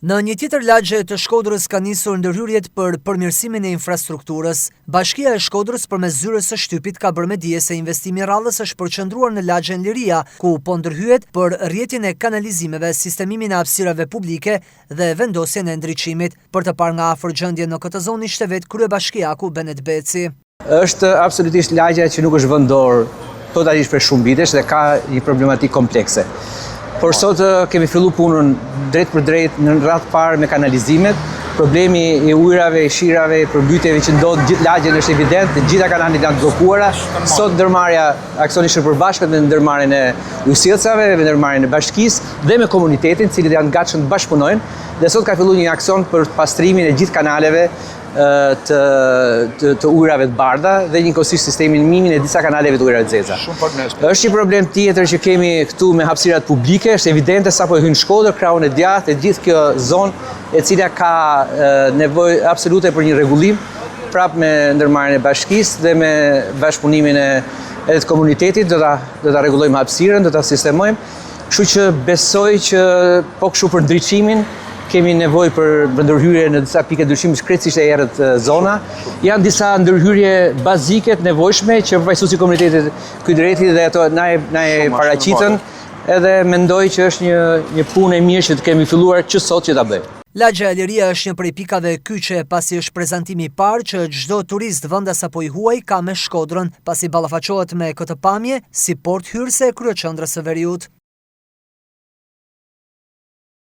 Në një tjetër lagje të Shkodrës ka nisur ndërhyrjet për përmirësimin e infrastrukturës. Bashkia e Shkodrës përmes zyrës së shtypit ka bërë me dije se investimi i rrallës është përqendruar në lagjen Liria, ku po ndërhyet për rrjetin e kanalizimeve, sistemimin e hapësirave publike dhe vendosjen e ndriçimit. Për të parë nga afër gjendjen në këtë zonë ishte vetë kryebashkiaku Benet Beci. Është absolutisht lagja që nuk është vënë dorë totalisht për shumë vitesh dhe ka një problematikë komplekse. Por sot kemi fillu punën drejt për drejt në radhë parë me kanalizimet. Problemi i ujrave, i shirave, i përmbytjeve që ndodh gjithë lagjen është evident, të gjitha kanalet janë bllokuara. Sot ndërmarrja aksioni shërbërbashkët me ndërmarrjen e ujësillcave, me ndërmarrjen e bashkisë dhe me komunitetin, të cilët janë gatshëm të bashkëpunojnë. Dhe sot ka filluar një aksion për pastrimin e gjithë kanaleve të ujrave të bardha dhe njëkohësisht sistemin mimin e disa kanaleve të ujrave të zeza. Është një problem tjetër që kemi këtu me hapësirat publike, është evidente sapo hyn Shkodër, krahun e djathtë, e gjithë kjo zonë e cila ka nevojë absolute për një rregullim, prapë me ndërmarrjen e bashkisë dhe me bashkëpunimin e komunitetit, do ta rregullojmë hapësirën, do ta sistemojmë. Kështu që besoj që po kështu për ndriçimin kemi nevojë për ndërhyrje në disa pike ndryshimit krejtësisht e errët zona. Janë disa ndërhyrje bazike të nevojshme që përfaqësuesi i komunitetit Kydreti dhe ato na e paraqitën, edhe mendoj që është një punë e mirë që të kemi filluar që sot që ta bëjmë. Lagja e Liria është një prej pikave kyçe pasi është prezantimi i parë që çdo turist vendas apo i huaj ka me Shkodrën, pasi ballafaqohet me këtë pamje si port hyrëse e kryeqendrës së Veriut.